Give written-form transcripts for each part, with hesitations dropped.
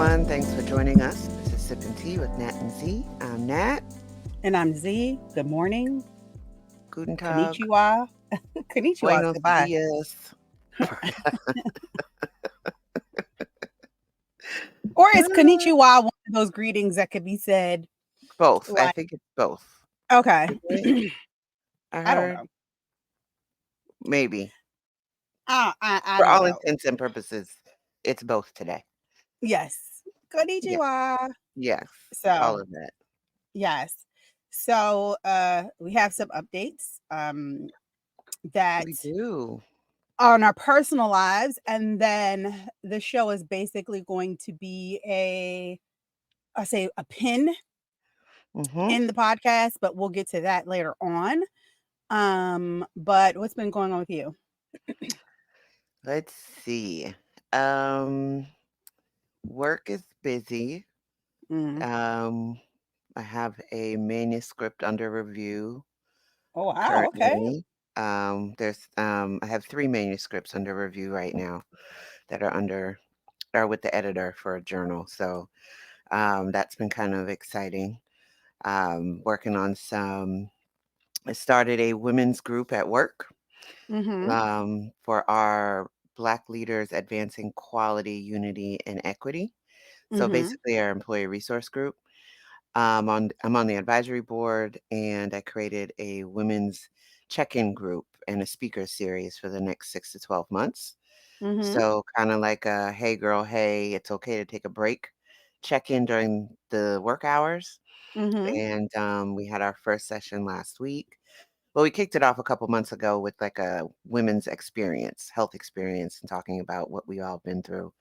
everyone. Thanks for joining us. This is Sip and Tea with Nat and Z. I'm Nat. And I'm Z. Good morning. Guten Tag. Konnichiwa. Konnichiwa is Buenos goodbye. dias. Or is konnichiwa one of those greetings that could be said Both. I like, think it's both. okay. Is it? I I don't heard know. maybe. I For don't all know. intents and purposes, it's both today. Yes. Yeah. Konnichiwa. Yes. All So, of that. yes. So, we have some updates that We do. on our personal lives, and then the show is basically going to be a pin Mm-hmm. in the podcast, but we'll get to that later on. But what's been going on with you? Let's see. Um, Work is busy. Mm. Um, I have a manuscript under review Oh wow, okay. currently. I have 3 manuscripts under review right now that are with the editor for a journal. So, that's been kind of exciting. Working on some I started a women's group at work, Mhm. for our Black leaders advancing quality, unity, and equity. So Mhm. basically our employee resource group. I'm on the advisory board, and I created a women's check-in group and a speaker series for the next 6 to 12 months. Mhm. So kinda like a, "Hey, girl, hey, it's okay to take a break," check-in during the work hours, Mhm. and, we had our first session last week. Well, we kicked it off a couple months ago with, like, a women's experience, health experience, and talking about what we all been through.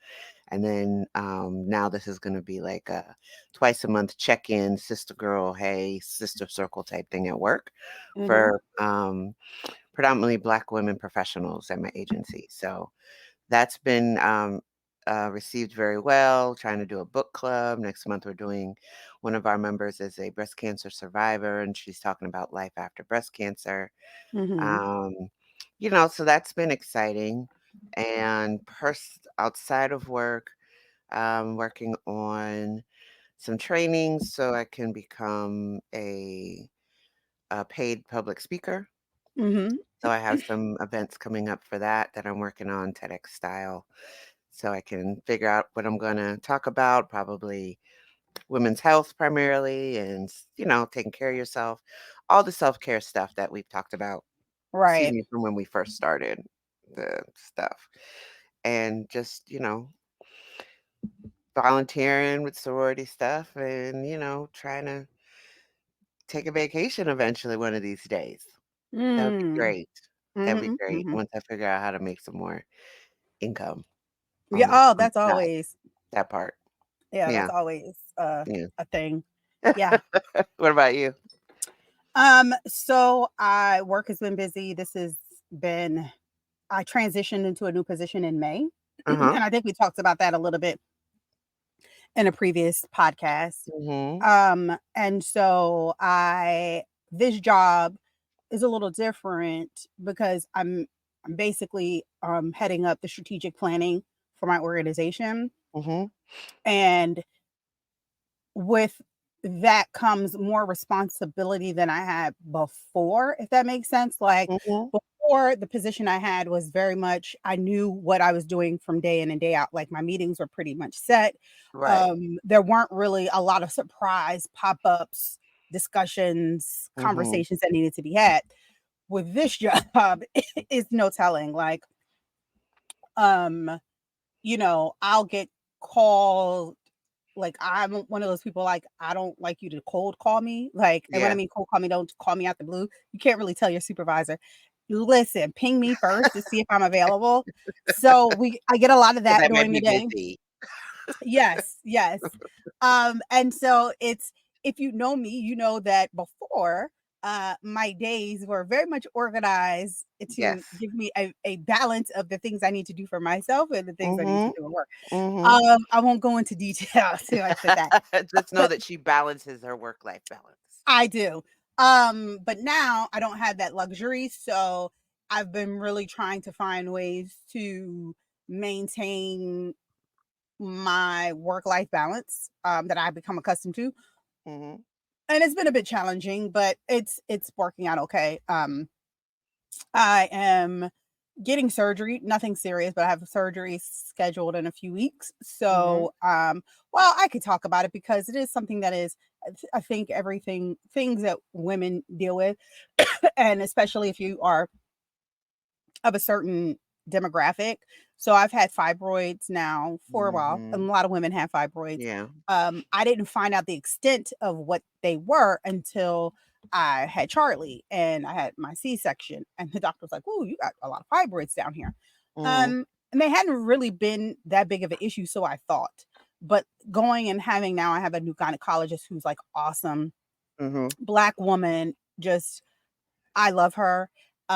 And then, now this is gonna be like a twice a month check-in, sister girl, hey, sister circle type thing at work Mhm. for, predominantly Black women professionals at my agency. So that's been, received very well, trying to do a book club. Next month, we're doing one of our members is a breast cancer survivor, and she's talking about life after breast cancer. Mhm. Um, so that's been exciting. And outside of work, I'm working on some trainings so I can become a paid public speaker. Mhm. So I have some events coming up for that I'm working on TEDx style. So I can figure out what I'm going to talk about, probably women's health primarily, and, taking care of yourself, all the self care stuff that we've talked about, excuse Right. me, from when we first started the stuff. And just, volunteering with sorority stuff and, trying to take a vacation eventually one of these days. That would be Mm. great. That'd be Mhm. great Mhm. once I figure out how to make some more income Yeah. on Oh, the that's side, always. that part. Yeah, Yeah, that's always yeah. a thing. Yeah. What about you? So I work has been busy. This has been I transitioned into a new position in May. Uh-huh. And I think we talked about that a little bit in a previous podcast. Mhm. And so I this job is a little different because I'm basically heading up the strategic planning for my organization. Mhm. And with that comes more responsibility than I had before, if that makes sense. Like Mhm. before, the position I had was very much I knew what I was doing from day in and day out. Like my meetings were pretty much set. Right. There weren't really a lot of surprise pop-ups, discussions, Mhm. conversations that needed to be had. With this job, it's no telling. Like, um, I'll get called like, I'm one of those people, like, I don't like you to cold call me, like and when I Yeah. mean cold call me, don't call me out the blue. You can't really tell your supervisor, "Listen, ping me first to see if I'm available." So, I get a lot of 'Cause that I might during the be day. busy. Yes, yes. And so it's if you know me, you know that before, my days were very much organized to Yes. give me a balance of the things I need to do for myself and the things I need to Mhm. do at work. Mhm. I won't go into detail too much with that. Just know that she balances her work-life balance. I do. But now I don't have that luxury, so I've been really trying to find ways to maintain my work-life balance, that I've become accustomed to, Mhm. and it's been a bit challenging, but it's working out okay. I am getting surgery, nothing serious, but I have surgery scheduled in a few weeks. Mhm. So, well, I could talk about it because it is something that is, I think everything things that women deal with, and especially if you are of a certain demographic. So I've had fibroids now for a while, and a Mhm. lot of women have fibroids. Yeah. I didn't find out the extent of what they were until I had Charlie and I had my C-section, and the doctor was like, "Oh, you got a lot of fibroids down here," Mhm. and they hadn't really been that big of an issue, so I thought. But going and having now, I have a new gynecologist who's like awesome, Mhm. black woman, just I love her.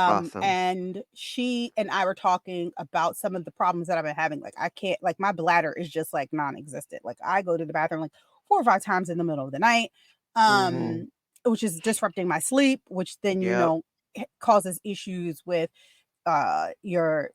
Awesome. And she and I were talking about some of the problems that I've been having. Like, I can't, like, my bladder is just like non-existent. Like, I go to the bathroom like 4 or 5 times in the middle of the night, Mhm. which is disrupting my sleep, which then, Yep. causes issues with your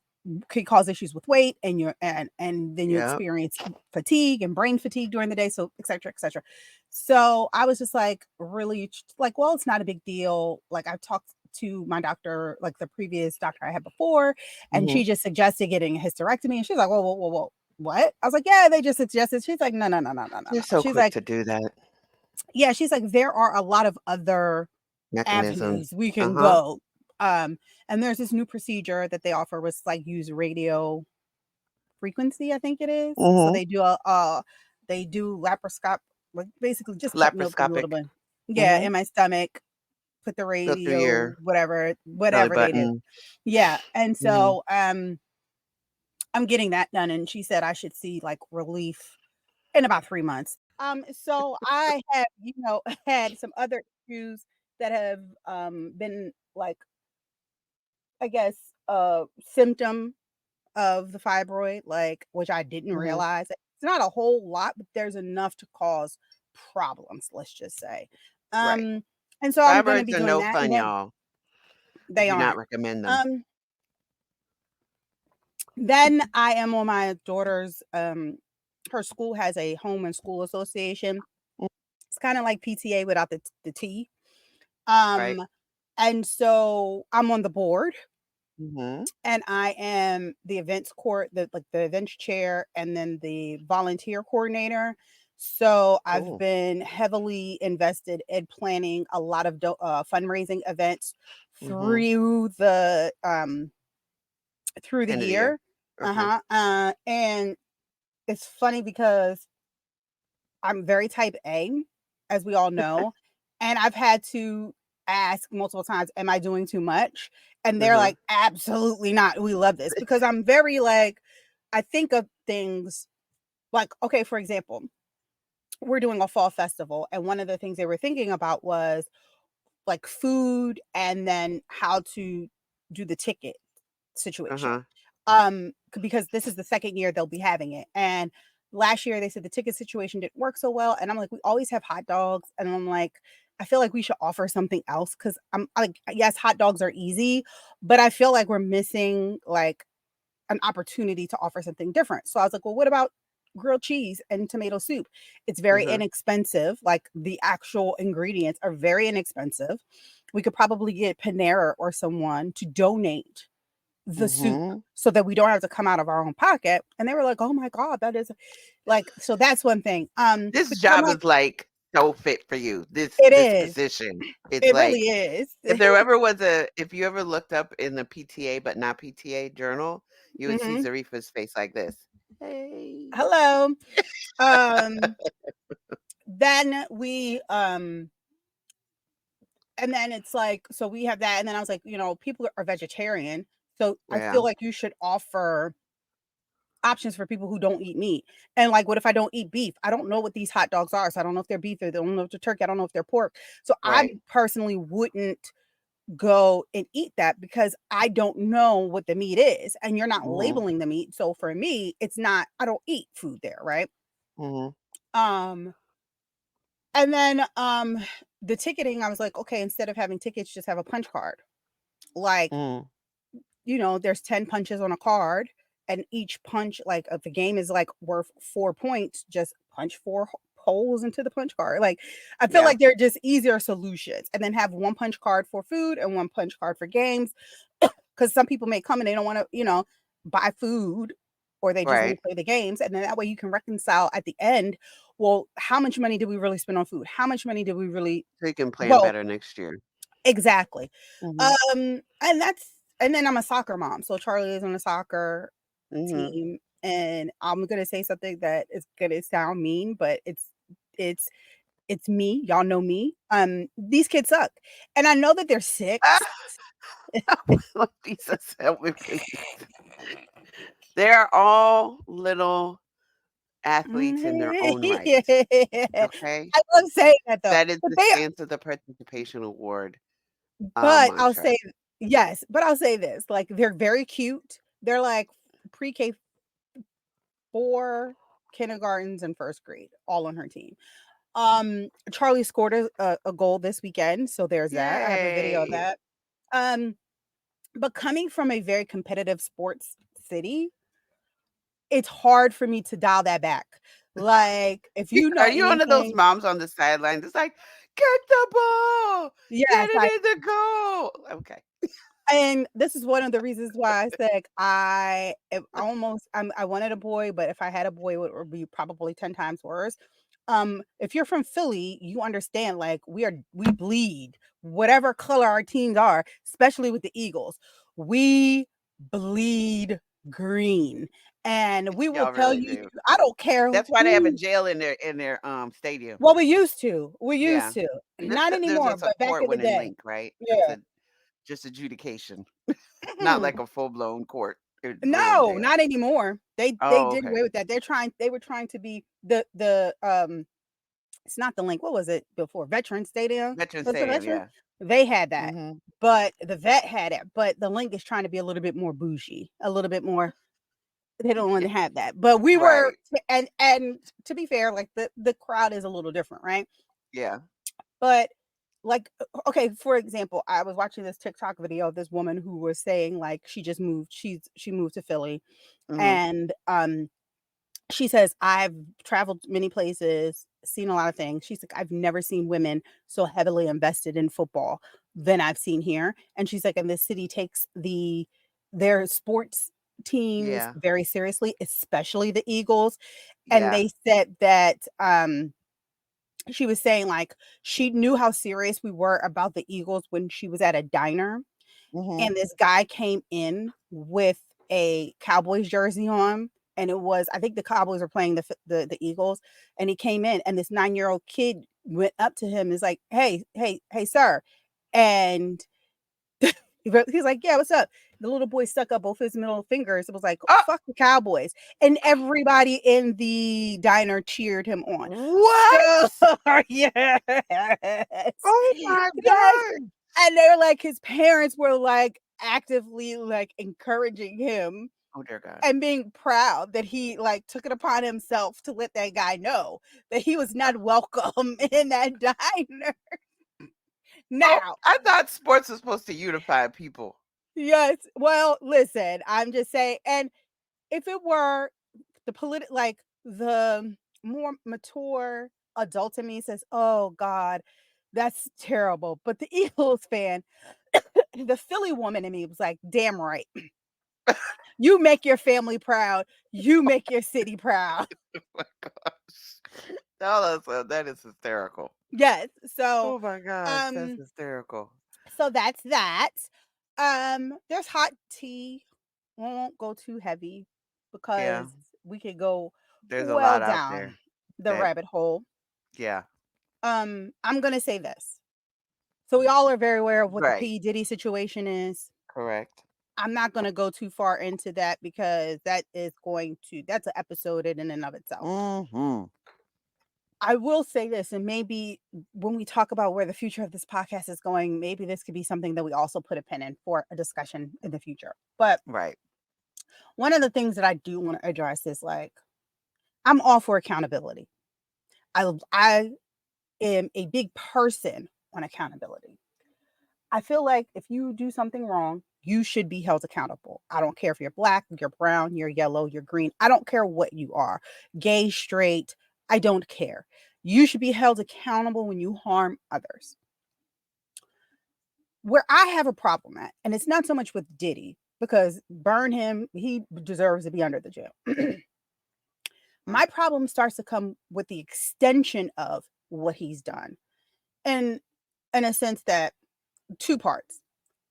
could cause issues with weight and your and then you Yep. experience fatigue and brain fatigue during the day, so et cetera, et cetera. So I was just like really like, well, it's not a big deal. Like, I've talked to my doctor, like the previous doctor I had before, and she Mhm. just suggested getting a hysterectomy, and she's like, whoa, whoa, whoa, whoa, what? I was like, yeah, they just suggested. She's like, no, no, no, no, no, no, They're no. so She's quick like, to do that. yeah, she's like, there are a lot of other Mechanisms. avenues we can Uh-huh. go. Um, and there's this new procedure that they offer was like use radio frequency, I think it is. So Mhm. they do laparoscop, like basically just cut me open a little Laparoscopic. bit. Yeah, Mhm. in my stomach, put the Go through radio, your whatever, belly whatever they do. button. Yeah. And Mhm. so I'm getting that done. And she said I should see like relief in about 3 months. So I have, had some other issues that have been like, I guess, a symptom of the fibroid, like, which I didn't Mhm. realize. It's not a whole lot, but there's enough to cause problems, let's just say. Right. Um, and so I'm gonna Fibroids be are doing no that, and fun, then y'all. I they do not aren't. recommend them. Um, then I am on my daughter's, her school has a home and school association. Mm. It's kinda like PTA without the T. Right? Um, and so I'm on the board. Mhm. And I am the events court, the events chair, and then the volunteer coordinator. So I've Cool. been heavily invested in planning a lot of fundraising events Mhm. through through the End of the year. year. Uh-huh. And it's funny because I'm very type A, as we all know, and I've had to ask multiple times, "Am I doing too much?" And they're Uh-huh. like, "Absolutely not. We love this." Because I'm very like I think of things like, okay, for example, we're doing a fall festival, and one of the things they were thinking about was like food and then how to do the ticket situation. Uh-huh. Because this is the second year they'll be having it. And last year they said the ticket situation didn't work so well. And I'm like, we always have hot dogs. And I'm like, I feel like we should offer something else because I'm like, yes, hot dogs are easy, but I feel like we're missing like an opportunity to offer something different. So I was like, well, what about grilled cheese and tomato soup? It's very Uh-huh. inexpensive. Like the actual ingredients are very inexpensive. We could probably get Panera or someone to donate the soup Mhm. so that we don't have to come out of our own pocket. And they were like, "Oh my god, that is like," so that's one thing. This But I'm job like, is, like, so fit for you. This it this is. position. It's It really like, is. if you ever looked up in the PTA, but not PTA journal, you would see Mhm. Zarifa's face like this. "Hey." Hello. Um, then we and then it's like, so we have that, and then I was like, people are vegetarian, so I feel Yeah. like you should offer options for people who don't eat meat. And like, what if I don't eat beef? I don't know what these hot dogs are, so I don't know if they're beef, or they don't know if they're turkey, I don't know if they're pork. So I Right. personally wouldn't go and eat that because I don't know what the meat is, and you're not Mhm. labeling the meat. So for me, it's not, I don't eat food there, right? Mhm. Um, and then the ticketing, I was like, okay, instead of having tickets, just have a punch card. Like, Mm. there's 10 punches on a card, and each punch, like if the game is like worth 4 points, just punch four holes into the punch card. Like I feel Yeah. like they're just easier solutions, and then have one punch card for food and one punch card for games. Because some people may come and they don't want to, buy food, or they just want Right. to play the games, and then that way you can reconcile at the end. Well, how much money did we really spend on food? How much money did we really? So you can plan Well, better next year. exactly. Mhm. And then I'm a soccer mom, so Charlie is on the soccer Mhm. team, and I'm gonna say something that is gonna sound mean, but it's it's me. Y'all know me. These kids suck, and I know that they're six. Lord Jesus, help me, please. They're all little athletes in their own right, I okay? love saying that though, That is but the they stance of the participation award, but I'll mantra. say yes, but I'll say this, like, they're very cute. They're like pre-K 4, kindergartens, and 1st grade, all on her team. Charlie scored a goal this weekend, so there's that. I have a video of Yay. that. Um, but coming from a very competitive sports city, it's hard for me to dial that back. Like, if you Are know you one of those anything. moms on the sidelines that's like, "Get the ball! Yes, Get it in the goal!" Okay. and this is one of the reasons why I said I am almost I wanted a boy, but if I had a boy, it would be probably 10 times worse. If you're from Philly, you understand, like, we bleed whatever color our teams are, especially with the Eagles. We bleed green. And we will Y'all tell really you, do. I don't care That's why they have a who. jail in their stadium. Well, we used to. We Yeah. used to. This Not there's a anymore, but back court in the one in day. Link, right? Just Yeah. a just adjudication, not like a full-blown court, real No, jail. not anymore. They Oh, did okay. away with that. They were trying to be it's not the link. What was it before? Veteran Stadium? Veteran Was it Stadium, Veteran? yeah. They had that. Mhm. But the vet had it. But the link is trying to be a little bit more bougie, a little bit more. They don't want to have that. But we were, Right. and to be fair, like the crowd is a little different, right? Yeah. But like, okay, for example, I was watching this TikTok video of this woman who was saying like she just moved. She moved to Philly, Mhm. and she says, "I've traveled many places, seen a lot of things." She's like, "I've never seen women so heavily invested in football than I've seen here." And she's like, "And this city takes their sports teams Yeah. very seriously, especially the Eagles." And Yeah. they said that she was saying like she knew how serious we were about the Eagles when she was at a diner, Mhm. and this guy came in with a Cowboys jersey on, and it was, I think the Cowboys were playing the Eagles, and he came in, and this 9-year-old kid went up to him and is like, "Hey, sir." And he's like, "Yeah, what's up?" The little boy stuck up both his middle fingers. It was like, Oh, "Fuck the Cowboys." And everybody in the diner cheered him on. So, what? yes. Oh my Yes. god. And they're like, his parents were like actively like encouraging him Oh, dear God. and being proud that he like took it upon himself to let that guy know that he was not welcome in that diner. Oh, Now, I thought sports was supposed to unify people. yes, well, listen, I'm just saying, and if it were like the more mature adult in me says, "Oh God, that's terrible." But the Eagles fan, the Philly woman in me was like, "Damn right. You make your family proud. You make your city proud." Oh my gosh. No, that is hysterical. Yes. Oh my gosh, that's Um, hysterical. so that's that. There's hot tea. Won't go too heavy Yeah, because we could go there's a well lot out down there the that rabbit hole. yeah, I'm gonna say this. So we all are very aware of what the right, P. Diddy situation is. correct. I'm not gonna go too far into that because that's an episode in and of itself. Mhm. I will say this, and maybe when we talk about where the future of this podcast is going, maybe this could be something that we also put a pin in for a discussion in the future. But Right. one of the things that I do want to address is like I'm all for accountability. I am a big person on accountability. I feel like if you do something wrong, you should be held accountable. I don't care if you're black, you're brown, you're yellow, you're green. I don't care what you are, gay, straight. I don't care. You should be held accountable when you harm others. Where I have a problem at, and it's not so much with Diddy, because burn him, he deserves to be under the jail. My problem starts to come with the extension of what he's done. And in a sense that two parts.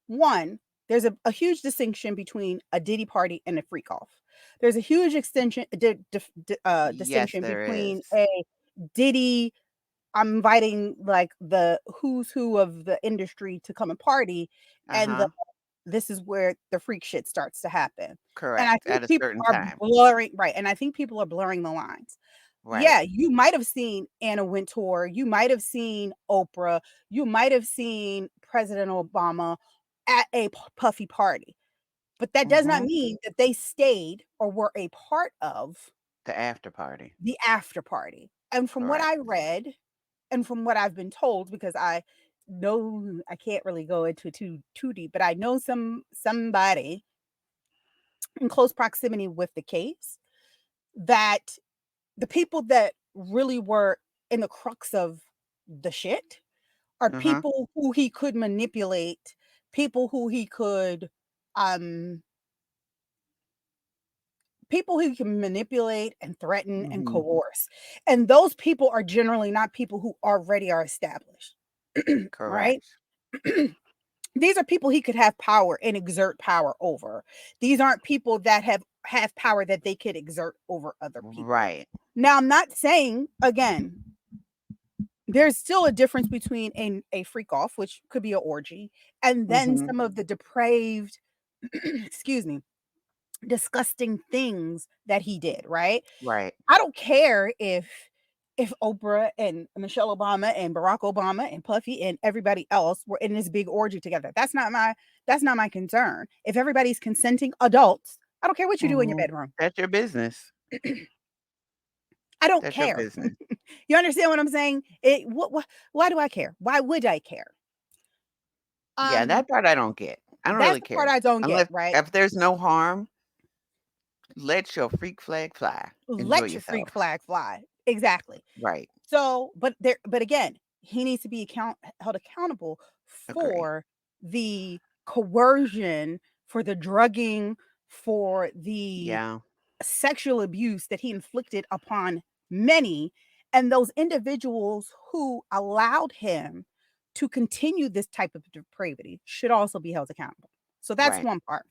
One, there's a huge distinction between a Diddy party and a freak off. There's a huge Yes, distinction there between is. a Diddy, I'm inviting like the who's who of the industry to come and party, and the Uh-huh. this is where the freak shit starts to happen. And I Correct. think At a people certain are time. blurring, right, and I think people are blurring the lines. Right. Yeah, you might have seen Anna Wintour, you might have seen Oprah, you might have seen President Obama at a puffy party, but that does not Mhm. mean that they stayed or were a part of The after party. the after party. And from what Correct. I read, and from what I've been told, because I know I can't really go into too deep, but I know somebody in close proximity with the case, that the people that really were in the crux of the shit are Uh-huh. people who he could manipulate, people who he could um people who can manipulate and threaten and Mhm. coerce. And those people are generally not people who already are established. Right? Correct. These are people he could have power and exert power over. These aren't people that have power that they could exert over other people. Right. Now, I'm not saying, again, there's still a difference between a freak off, which could be an orgy, and then Mhm. some of the depraved, excuse me, disgusting things that he did, right? Right. I don't care if Oprah and Michelle Obama and Barack Obama and Puffy and everybody else were in this big orgy together. That's not my concern. If everybody's consenting adults, I don't care what you do in your Mhm. bedroom. That's your business. I don't That's your care. business. You understand what I'm saying? What why do I care? Why would I care? Yeah, Um that part I don't get. I don't that's really the part care. I don't get, Unless right? if there's no harm, let your freak flag fly. Enjoy Let your freak yourself. flag fly. Exactly. Right. So, but again, he needs to be held accountable Agree. for the coercion, for the drugging, for the Yeah. sexual abuse that he inflicted upon many, and those individuals who allowed him to continue this type of depravity should also be held accountable. So that's Right. one part.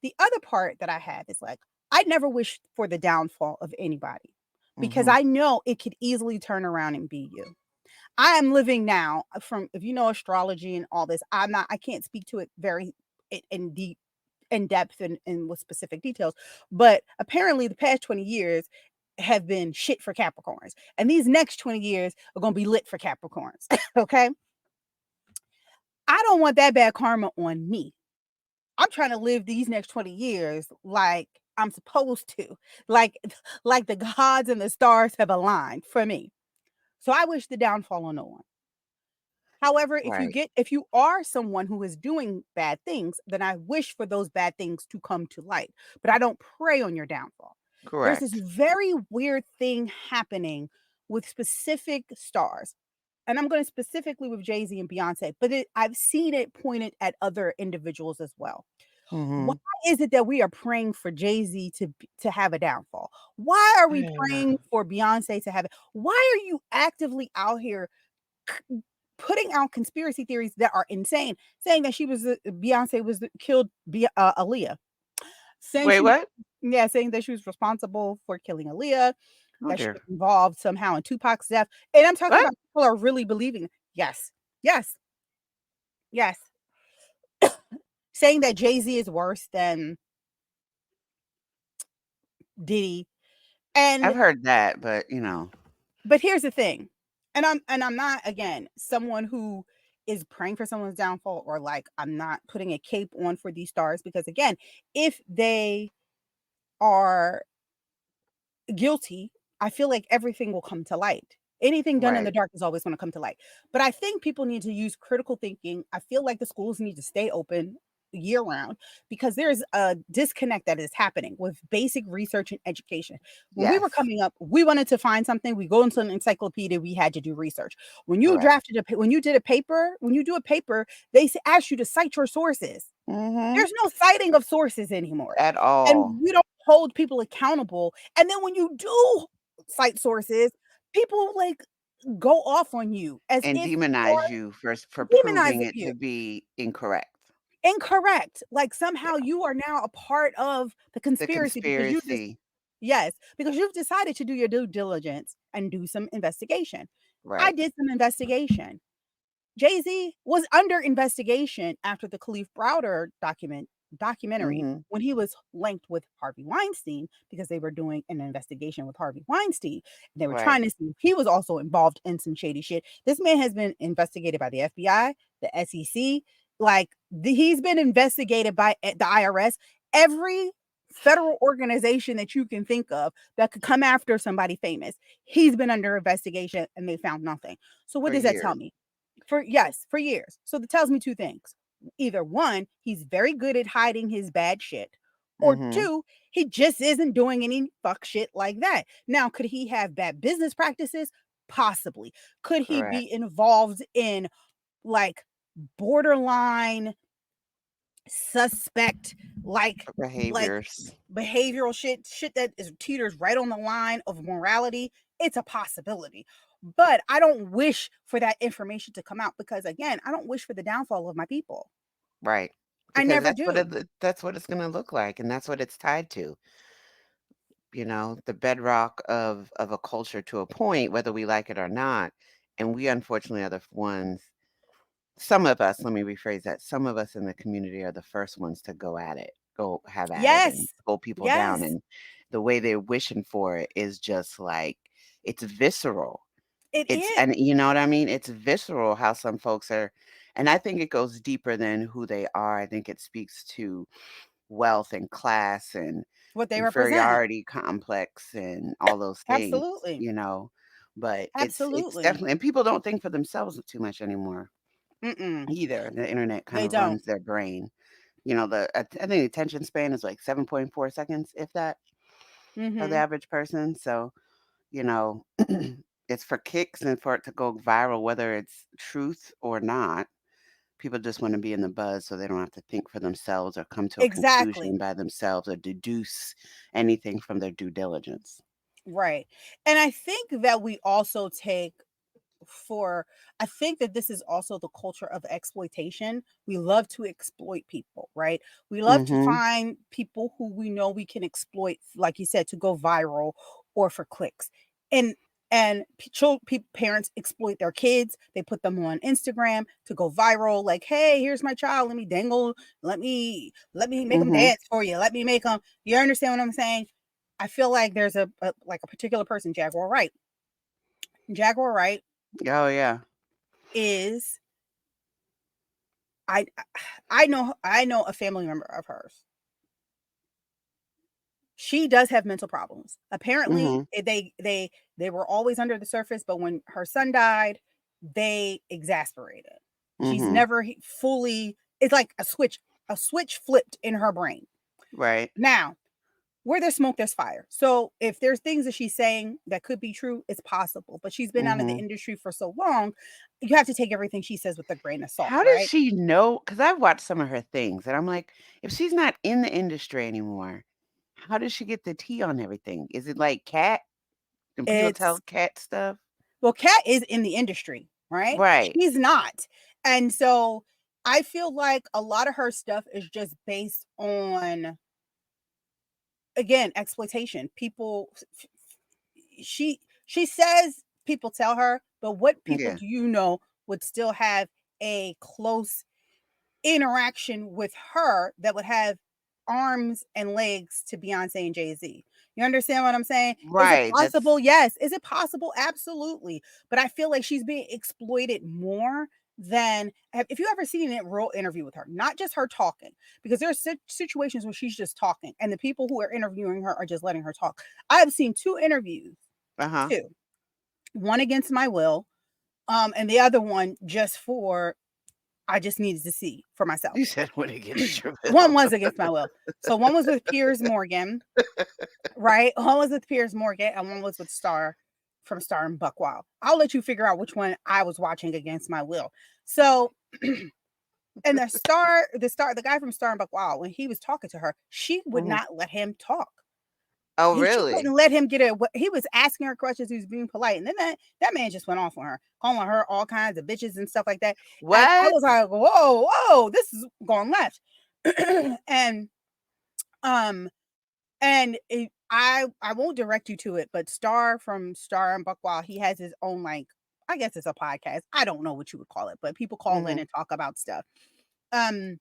The other part that I have is like, I never wish for the downfall of anybody because Mhm. I know it could easily turn around and be you. I am living now from, if you know astrology and all this, I can't speak to it very in deep, in depth, and with specific details. But apparently, the past 20 years have been shit for Capricorns, and these next 20 years are going to be lit for Capricorns. Okay. I don't want that bad karma on me. I'm trying to live these next 20 years like I'm supposed to, like like the gods and the stars have aligned for me. So I wish the downfall on no one. However, Right. if you are someone who is doing bad things, then I wish for those bad things to come to light, but I don't pray on your downfall. There's this Correct. very weird thing happening with specific stars. And I'm going to specifically with Jay-Z and Beyonce, but I've seen it pointed at other individuals as well. Why Mhm. is it that we are praying for Jay-Z to have a downfall? Why are we praying for Beyonce to have it? Why are you actively out here putting out conspiracy theories that are insane, saying that Beyonce was killed Aaliyah, saying Wait, she was, what? yeah, saying that she was responsible for killing Aaliyah, Oh that she dear. was involved somehow in Tupac's death, and I'm talking What? about people are really believing. Yes, yes, yes, saying that Jay-Z is worse than Diddy, I've and heard that, but but here's the thing, and I'm not, again, someone who is praying for someone's downfall, or like I'm not putting a cape on for these stars, because again, if they are guilty, I feel like everything will come to light. Anything done in the Right. dark is always gonna come to light. But I think people need to use critical thinking. I feel like the schools need to stay open year round because there's a disconnect that is happening with basic research and education. When we were Yes. coming up, we wanted to find something, we go into an encyclopedia, we had to do research. Correct. When you did a paper, when you do a paper, they ask you to cite your sources. Mhm. There's no citing of sources anymore, At and all. we don't hold people accountable, and then when you do cite sources, people, like, go off on you as And if you're demonize you for proving demonizing it you. to be incorrect. Incorrect, like, somehow Yeah. you are now a part of the The conspiracy because you just conspiracy. yes, because you've decided to do your due diligence and do some investigation. I Right. did some investigation. Jay-Z was under investigation after the Khalif Browder documentary Mhm. when he was linked with Harvey Weinstein because they were doing an investigation with Harvey Weinstein. They were Right. trying to see if he was also involved in some shady shit. This man has been investigated by the FBI, the SEC, like he's been investigated by the IRS, every federal organization that you can think of that could come after somebody famous. He's been under investigation and they found nothing. So what For does that tell years. me? For yes, for years. So that tells me 2 things. Either 1, he's very good at hiding his bad shit, or Mhm. 2, he just isn't doing any fuck shit like that. Now, could he have bad business practices? Possibly. Could he Correct. be involved in, like, borderline suspect, like Behaviors. behavioral shit that is teeters right on the line of morality? It's a possibility. But I don't wish for that information to come out because again, I don't wish for the downfall of my people. Right. I Because never do. that's what it's gonna look like, and that's what it's tied to, the bedrock of a culture to a point, whether we like it or not, and we unfortunately are the ones some of us, let me rephrase that, some of us in the community are the first ones to go at it, go have at it and Yes. pull people down, Yes. and the way they're wishing for it is just like it's visceral. It It's is and you know what I mean? It's visceral how some folks are and I think it goes deeper than who they are. I think it speaks to wealth and class and what they represent. inferiority complex and all those things, Absolutely. you know? But it's Absolutely. definitely and people don't think for themselves too much anymore Mm-mm. either. The internet kind They of don't. runs their brain. I think the attention span is like 7.4 seconds, if that, for the Mhm. average person. So, you know, it's for kicks and for it to go viral, whether it's truth or not. People just want to be in the buzz so they don't have to think for themselves or come to a conclusion Exactly. by themselves or deduce anything from their due diligence. Right. And I think that we also take for I think that this is also the culture of exploitation. We love to exploit people, right? We love to Mhm. find people who we know we can exploit, like you said, to go viral or for clicks. And parents exploit their kids. They put them on Instagram to go viral. Like, hey, here's my child. Let me dangle. Let me make them Mhm. dance for you. Let me make them. You understand what I'm saying? I feel like there's a particular person, Jaguar Wright. Jaguar Wright Oh yeah. is I I know a family member of hers. She does have mental problems. Apparently, Mhm. they were always under the surface, but when her son died, they exasperated. She's Mhm. never fully it's like a switch flipped in her brain. Right. Now, where there's smoke, there's fire. So if there's things that she's saying that could be true, it's possible. But she's been out of the Mhm. industry for so long, you have to take everything she says with a grain of salt, How does right? she know? Because I've watched some of her things, and I'm like, if she's not in the industry anymore, how does she get the tea on everything? Is it like cat? And people tell It's cat stuff? Well, Kat is in the industry, right? Right. She's not. And so I feel like a lot of her stuff is just based on, again, exploitation. She says people tell her, but what people Yeah. do you know would still have a close interaction with her that would have arms and legs to Beyonce and Jay-Z. You understand what I'm saying? Is it Right, that's possible? Yes. Is it possible? Absolutely. But I feel like she's being exploited more than if you ever seen a real interview with her, not just her talking, because there's situations where she's just talking and the people who are interviewing her are just letting her talk. I've seen two interviews, uh-huh. two, one against my will, and the other one just for I just needed to see for myself. You said when it gets your One bill. was against my will. So one was with Piers Morgan, right? One was with Piers Morgan, and one was with Star from Star and Buckwild. I'll let you figure out which one I was watching against my will. So, and the guy from Star and Buckwild, when he was talking to her, she would Mhm. not let him talk. Oh, She really? wouldn't let him get it. He was asking her questions. He was being polite, and then that man just went off on her, calling her all kinds of bitches and stuff like that. And I What? was like, "Whoa, whoa, this is going left." and um, I won't direct you to it, but Star from Star and Buckwild, he has his own, like, I guess it's a podcast. I don't know what you would call it, but people call in Mhm. and talk about stuff. Um,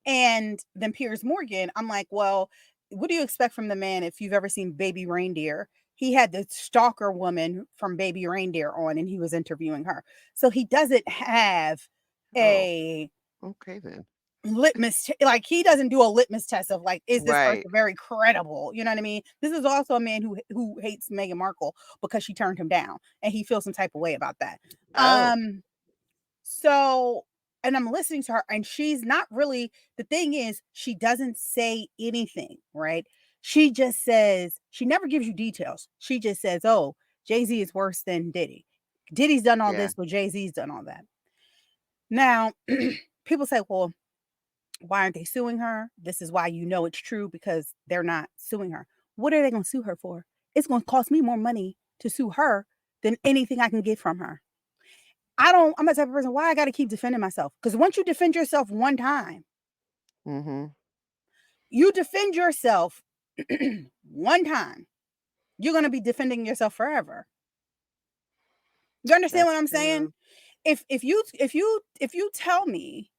and then Piers Morgan, I'm like, well, what do you expect from the man if you've ever seen Baby Reindeer? He had the stalker woman from Baby Reindeer on and he was interviewing her. So he doesn't have Oh, a okay then. like he doesn't do a litmus test of like, is this Right. person very credible? You know what I mean? This is also a man who hates Meghan Markle because she turned him down and he feels some type of way about that. Oh. So, and I'm listening to her, and she's not really, the thing is, she doesn't say anything, right? She just says, she never gives you details. She just says, oh, Jay-Z is worse than Diddy. Diddy's done all Yeah. this, but Jay-Z's done all that. Now, people say, well, why aren't they suing her? This is why you know it's true because they're not suing her. What are they going to sue her for? It's going to cost me more money to sue her than anything I can get from her. I'm the type of person, why I gotta keep defending myself? Because once you defend yourself one time, Mhm. you defend yourself one time, you're gonna be defending yourself forever. You understand That's what I'm saying? true. If you tell me,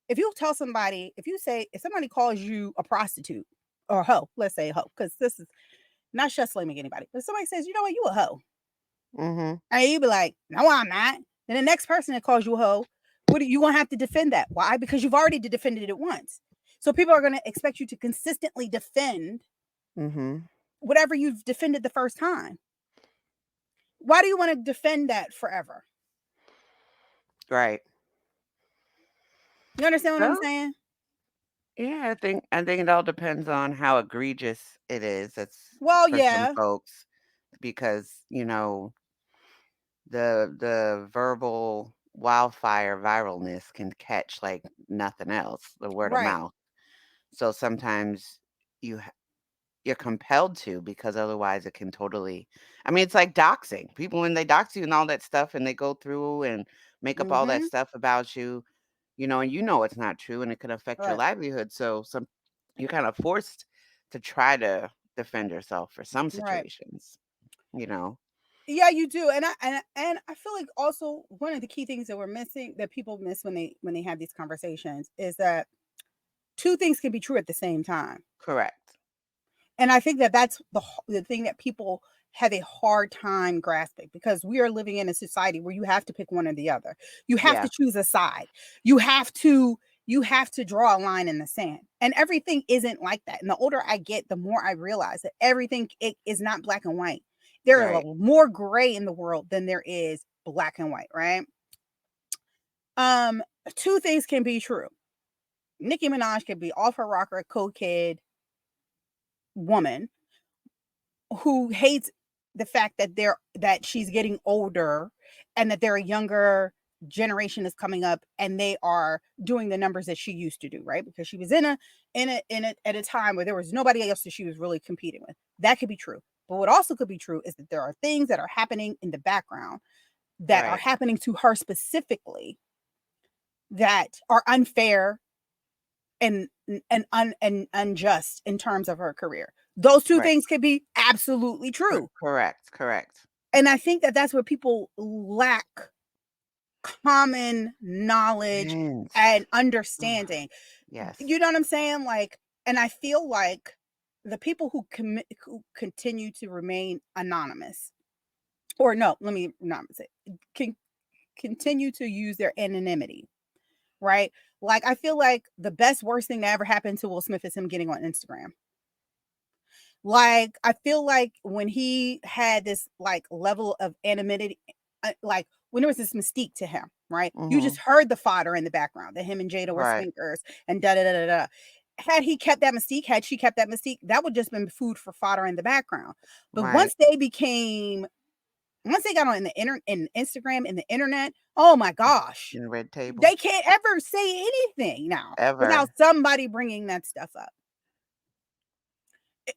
if you tell somebody, if somebody calls you a prostitute or a hoe, let's say a hoe, because this is not just shaming anybody. If somebody says, you know what, you a hoe, Mhm. and you be like, no, I'm not. Then the next person that calls you a hoe, what are you gonna have to defend that? Why? Because you've already defended it once. So people are gonna expect you to consistently defend Mhm. whatever you've defended the first time. Why do you want to defend that forever? Right. You understand what I'm Well, saying? yeah, I think it all depends on how egregious it is. It's Well, for some yeah, folks because, the verbal wildfire viralness can catch like nothing else, the word of right. mouth. So sometimes you you're compelled to because otherwise it can totally I mean, it's like doxing. People when they dox you and all that stuff and they go through and make up all that Mm-hmm. stuff about you, and you know it's not true and it could affect your Right. livelihood. So you're kind of forced to try to defend yourself for some Right. situations, you know. Yeah, you do. And I feel like also one of the key things that we're missing that people miss when they have these conversations is that two things can be true at the same time. Correct. And I think that that's the thing that people have a hard time grasping because we are living in a society where you have to pick one or the other. You have to Yeah, choose a side. You have to you have to draw a line in the sand. And everything isn't like that. And the older I get, the more I realize that everything it is not black and white. There is a right. more gray in the world than there is black and white, right? Um, two things can be true. Nicki Minaj can be off her rocker, cokehead woman who hates the fact that she's getting older and that there are younger generation is coming up and they are doing the numbers that she used to do, right? Because she was in a at a time where there was nobody else that she was really competing with. That could be true. But what also could be true is that there are things that are happening in the background that are Right. happening to her specifically that are unfair and unjust in terms of her career. Those two Right. things could be absolutely true. Correct. Correct. And I think that that's where people lack common knowledge Depends. and Ugh, understanding. yes. You know what I'm saying? Like, and I feel like the people who continue to remain anonymous, or no, let me not say, can continue to use their anonymity, right? Like, I feel like the best worst thing that ever happened to Will Smith is him getting on Instagram. Like, I feel like when he had this, like, level of anonymity, like, when there was this mystique to him, right? You just Mhm. heard the fodder in the background, that him and Jada were Right. swingers and da da da da da. Had he kept that mystique, had she kept that mystique, that would just been food for fodder in the background. But Right. once they got on in Instagram and the internet, oh my gosh, In the red table. they can't ever say anything now without Ever. somebody bringing that stuff up.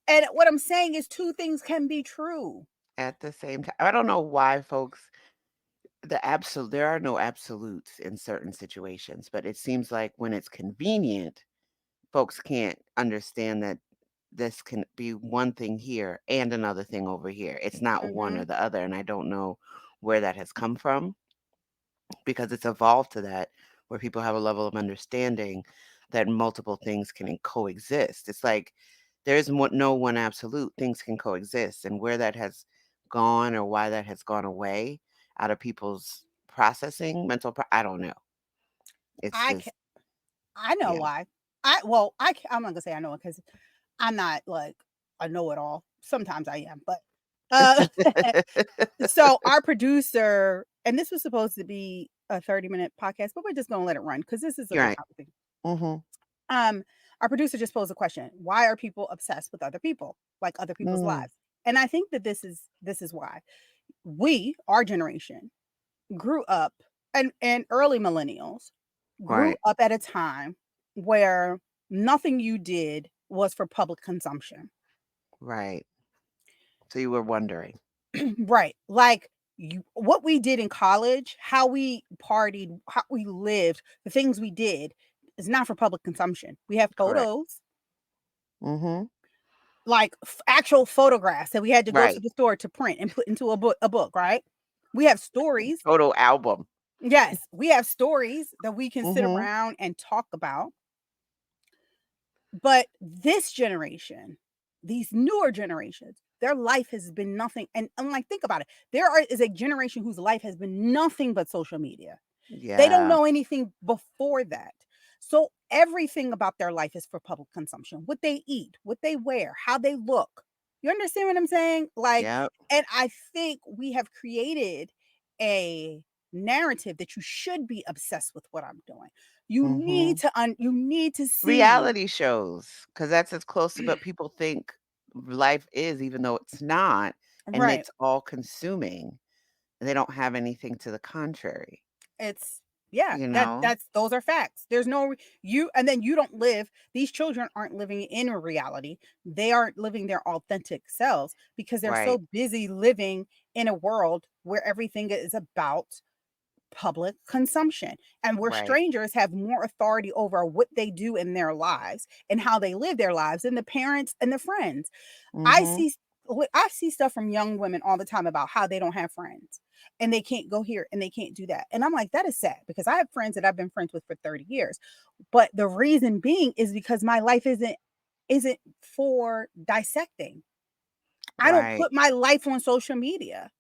And what I'm saying is two things can be true. At the same time, I don't know why folks there are no absolutes in certain situations, but it seems like when it's convenient, folks can't understand that this can be one thing here and another thing over here. It's not one or Mhm. the other, and I don't know where that has come from because it's evolved to that where people have a level of understanding that multiple things can coexist. It's like there's no one absolute. Things can coexist, and where that has gone or why that has gone away out of people's processing, I don't know. It's I ca just I know yeah. why. I'm not gonna say I know it because I'm not like a know-it-all. Sometimes I am, but, uh, so our producer, and this was supposed to be a 30-minute podcast, but we're just gonna let it run because this is a You're good right. topic. Mhm. Um, our producer just posed a question: "Why are people obsessed with other people, like other people's Mm. lives?" And I think that this is why. Our generation, grew up, and early millennials grew Right. up at a time where nothing you did was for public consumption. Right. So you were wondering. Right. Like what we did in college, how we partied, how we lived, the things we did is not for public consumption. We have Correct. photos, Mhm. like actual photographs that we had to go to Right. the store to print and put into a book, right? We have stories. Photo album. Yes, we have stories that we can sit Mhm. around and talk about. But this generation, these newer generations, their life has been nothing. And I'm like, think about it. Is a generation whose life has been nothing but social media. They don't Yeah. know anything before that. So everything about their life is for public consumption. What they eat, what they wear, how they look. You understand what I'm saying? Like, Yep. and I think we have created a narrative that you should be obsessed with what I'm doing. Mhm. You need to see. Reality shows, because that's as close to what people think life is, even though it's not, and Right. it's all consuming. They don't have anything to the contrary, It's yeah, you know? those are facts. There's no you and then you don't live these children aren't living in a reality. They aren't living their authentic selves because they're Right. so busy living in a world where everything is about public consumption and where Right. strangers have more authority over what they do in their lives and how they live their lives than the parents and the friends. I Mhm. see I see stuff from young women all the time about how they don't have friends and they can't go here and they can't do that. And I'm like, that is sad because I have friends that I've been friends with for 30 years. But the reason being is because my life isn't for dissecting. I don't Right. put my life on social media.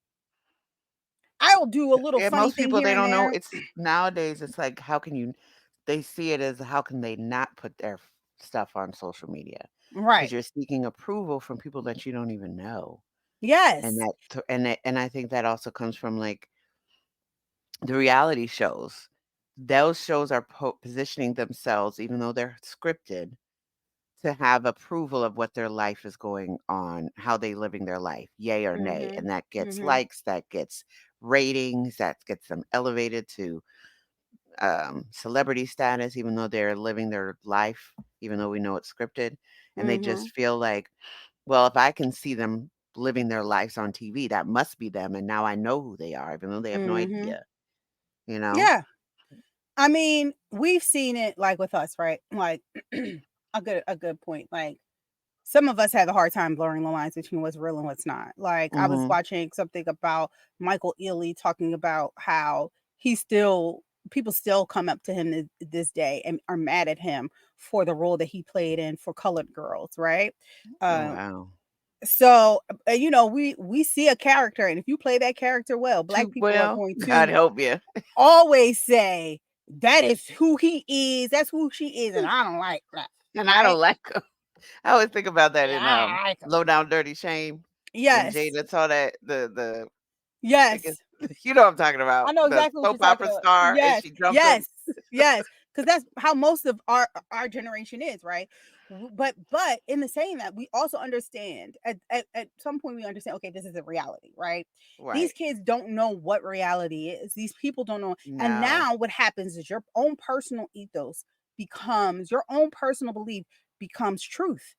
I'll do a little Yeah, funny most thing people, here they and don't know there. it's nowadays, it's like, how can you they see it as how can they not put their stuff on social media? Because 'Cause Right. you're seeking approval from people that you don't even know. And Yes. and I think that also comes from, like, the reality shows. Those shows are positioning themselves, even though they're scripted, to have approval of what their life is going on, how they living their life, yay or nay, Mhm. and that gets Mhm. likes, that gets ratings, that gets them elevated to, celebrity status, even though they're living their life, even though we know it's scripted, and they just Mhm. feel like, "Well, if I can see them living their lives on TV, that must be them, and now I know who they are, even though they have no Mhm. idea," you know? Yeah. I mean, we've seen it like with us, right? Like a good point. Like some of us have a hard time blurring the lines between what's real and what's not. Like I was Mhm. watching something about Michael Ealy talking about how he still people still come up to him this day and are mad at him for the role that he played in for Colored Girls, right? Oh, Uh, wow. we see a character, and if you play that character well, black Too people are well? going God to help you. always say, "That is who he is, that's who she is, and I don't like that," And I right? don't like 'em. I always think about that in, Yeah. Low Down Dirty Shame when Yes. Jada saw that I guess Yes. you know what I'm talking I about, know the exactly what soap you're talking opera about. star, and Yes, she jumped him. yes, yes, because that's how most of our generation is, right? But in the saying that, we also understand at some point we understand, okay, this is a reality, right? These Right. kids don't know what reality is. These people don't know. And No. now what happens is your own personal ethos becomes your own personal belief becomes truth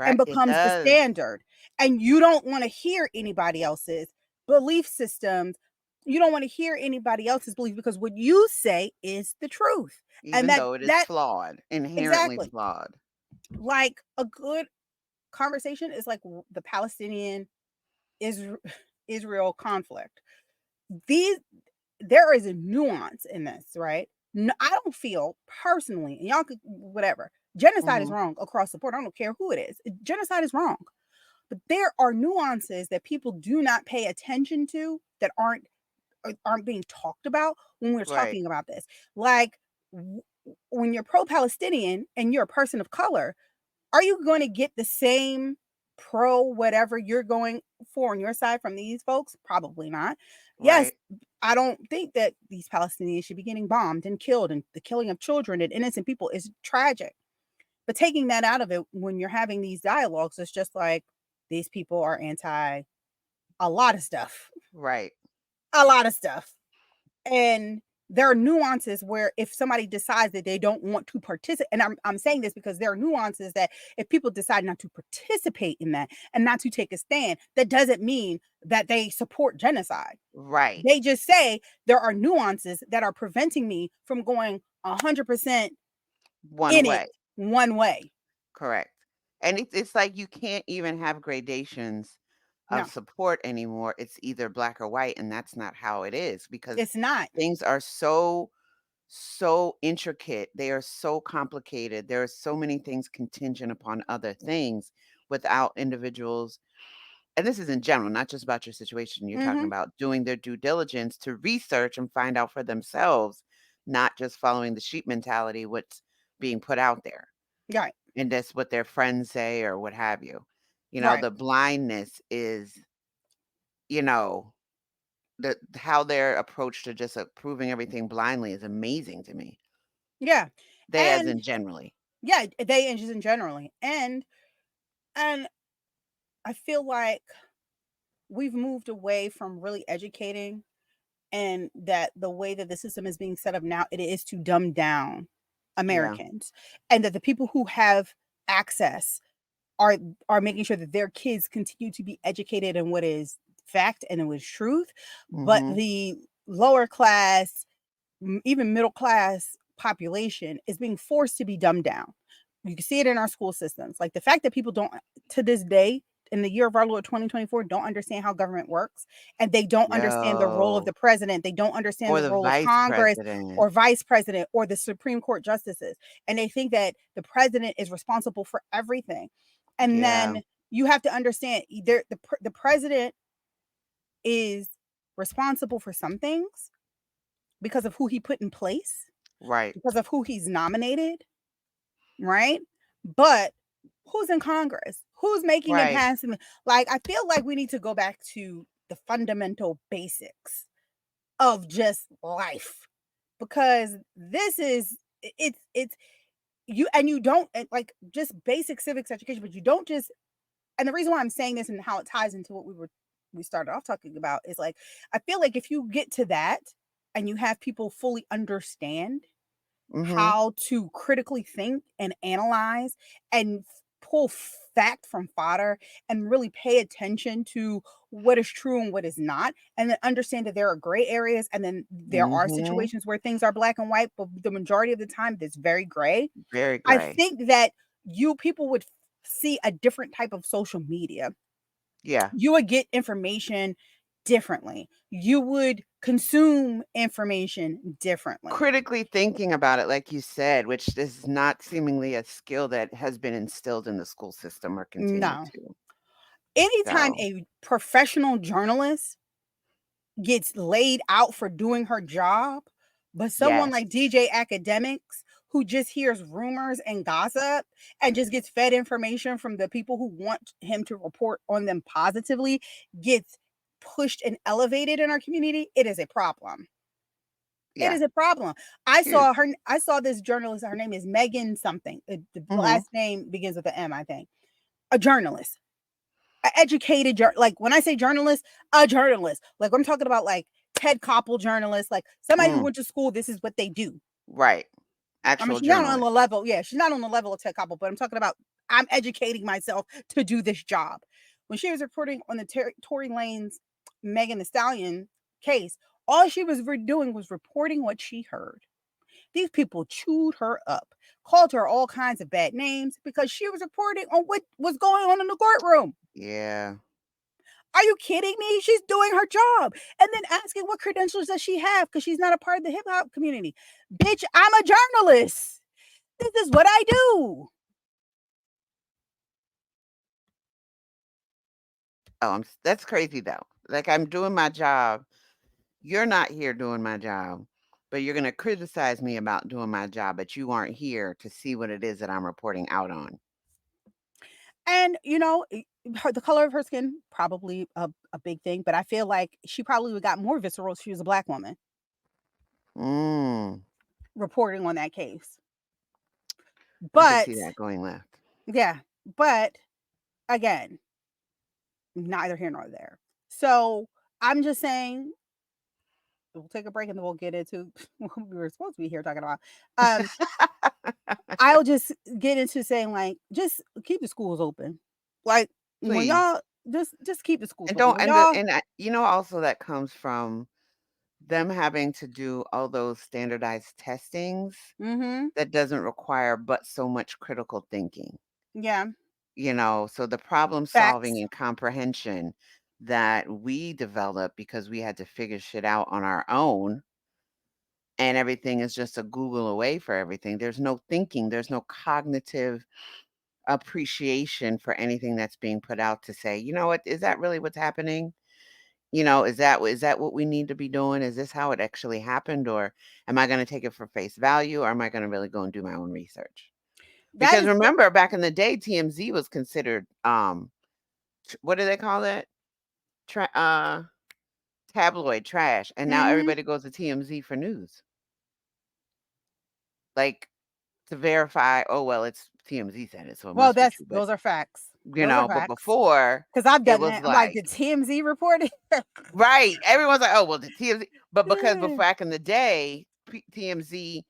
and Right, it becomes the does. standard. And you don't want to hear anybody else's belief systems. You don't want to hear anybody else's belief because what you say is the truth. And Even that though it is that flawed, inherently exactly flawed. like a good conversation is like the Palestinian Israel Israel conflict. These there is a nuance in this, right? No, I don't feel personally, and y'all could whatever. Genocide is Mhm. wrong across the board. I don't care who it is. Genocide is wrong. But there are nuances that people do not pay attention to that aren't being talked about when we're Right, talking about this. Like when you're pro-Palestinian and you're a person of color, are you going to get the same pro whatever you're going for on your side from these folks? Probably not. Yes, right, I don't think that these Palestinians should be getting bombed and killed, and the killing of children and innocent people is tragic. But taking that out of it when you're having these dialogues, it's just like these people are anti a lot of stuff, right, a lot of stuff. And there are nuances where if somebody decides that they don't want to participate, and I'm saying this because there are nuances that if people decide not to participate in that and not to take a stand, that doesn't mean that they support genocide. right. They just say there are nuances that are preventing me from going 100% One in it way, one way. correct. And it's like you can't even have gradations of No, support anymore. It's either black or white, and that's not how it is because it's not. things are so intricate. They are so complicated. There are so many things contingent upon other things without individuals, and this is in general, not just about your situation. You're talking Mhm. about doing their due diligence to research and find out for themselves, not just following the sheep mentality, what's being put out there. Right. And that's what their friends say or what have you. Right. The blindness is, you know, how their approach to just approving everything blindly is amazing to me. Yeah. They as And in generally. yeah, they and just in generally. And I feel like we've moved away from really educating and that the way that the system is being set up now, it is to dumb down Yeah. Americans. And that the people who have access are are making sure that their kids continue to be educated in what is fact and in what is truth. But Mhm. the lower class even middle class population is being forced to be dumbed down. You can see it in our school systems. Like the fact that people don't, to this day, in the year of our Lord 2024, don't understand how government works and they don't understand the role of Yo. the president. They don't understand Or the the role of vice Congress president. or vice president or the Supreme Court justices. And they think that the president is responsible for everything. And Yeah. then you have to understand the president is responsible for some things because of who he put in place Right. because of who he's nominated, right? But who's in Congress? Who's making and Right. passing? Like, I feel like we need to go back to the fundamental basics of just life because this is it's you and you don't like just basic civics education, but you don't just and the reason why I'm saying this and how it ties into what we started off talking about is like I feel like if you get to that and you have people fully understand Mhm. how to critically think and analyze and pull fact from fodder and really pay attention to what is true and what is not and then understand that there are gray areas and then there are Mhm. situations where things are black and white but the majority of the time it's very gray. Very I gray. think that you people would see a different type of social media. Yeah. You would get information differently. You would consume information differently. Critically thinking about it, like you said, which is not seemingly a skill that has been instilled in the school system or continue No. to. Anytime So, a professional journalist gets laid out for doing her job, but someone yes. like DJ Academics, who just hears rumors and gossip and just gets fed information from the people who want him to report on them positively gets pushed and elevated in our community, it is a problem. It Yeah. is a problem. It's huge. I saw this journalist, her name is Megan something. The Mhm. last name begins with an M, I think. A journalist. A educated like when I say journalist, a journalist. Like I'm talking about like Ted Koppel journalist, like somebody who Mm. went to school, this is what they do. Right. I mean, Actual she's not on the journalist. level, yeah, she's not on the level of Ted Koppel, but I'm talking about I'm educating myself to do this job. When she was reporting on the Tory Lane's Megan Thee Stallion case, all she was doing was reporting what she heard. These people chewed her up, called her all kinds of bad names because she was reporting on what was going on in the courtroom. Yeah. Are you kidding me? She's doing her job. And then asking what credentials does she have because she's not a part of the hip hop community. Bitch, I'm a journalist. This is what I do. Oh, that's crazy though. Like I'm doing my job. You're not here doing my job, but you're gonna criticize me about doing my job, but you aren't here to see what it is that I'm reporting out on. And, the color of her skin, probably a big thing, but I feel like she probably would got more visceral if she was a black woman Mm. reporting on that case. I could But, see that going left. yeah, but again, neither here nor there. So I'm just saying, we'll take a break and then we'll get into what we were supposed to be here talking about. Um, I'll just get into saying like, just keep the schools open. Like when Please. y'all just keep the schools And open. don't When and the y'all and I, also that comes from them having to do all those standardized testings mm-hmm. that doesn't require but so much critical thinking. Yeah. So the problem solving Facts. and comprehension that we developed because we had to figure shit out on our own and everything is just a Google away for everything. There's no thinking, there's no cognitive appreciation for anything that's being put out to say, you know what, is that really what's happening? Is that what we need to be doing? Is this how it actually happened? Or am I going to take it for face value? Or am I going to really go and do my own research? That Because is remember back in the day, TMZ was considered what do they call it? Tra- uh tabloid trash. And now mm-hmm. everybody goes to TMZ for news. Like to verify, oh well, it's TMZ said it, so it Well, must be true. But those are facts. Those are but facts. before Because I've it done was that. I'm like, like did TMZ report it? right. Everyone's like, oh well, the TMZ. But because before back in the day, TMZ,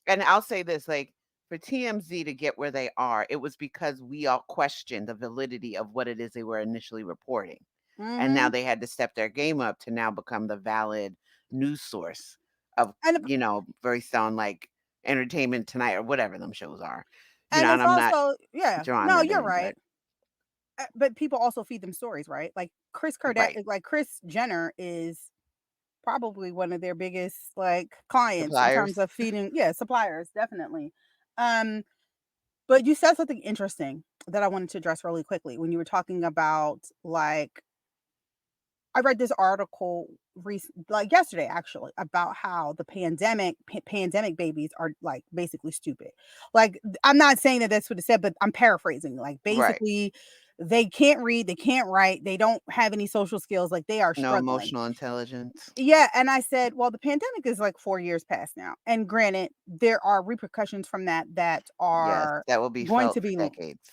and I'll say this, like for TMZ to get where they are, it was because we all questioned the validity of what it is they were initially reporting. And now mm-hmm. they had to step their game up to now become the valid news source of, And based on like Entertainment Tonight or whatever them shows are. and And it's I'm not also yeah. drawing No, that you're in, but right. But people also feed them stories, right? Like right. Like Chris Jenner is probably one of their biggest like clients in terms Suppliers. of feeding, yeah, suppliers, definitely. Um, but you said something interesting that I wanted to address really quickly when you were talking about like I read this article like yesterday actually about how the pandemic babies are like basically stupid. Like I'm not saying that that's what it said, but I'm paraphrasing. Like Right. basically, they can't read, they can't write, they don't have any social skills. Like they are No struggling. emotional intelligence. Yeah, and I said, well, the pandemic is like 4 years past now, and granted, there are repercussions from that that Yes, are that will be going to felt for be decades.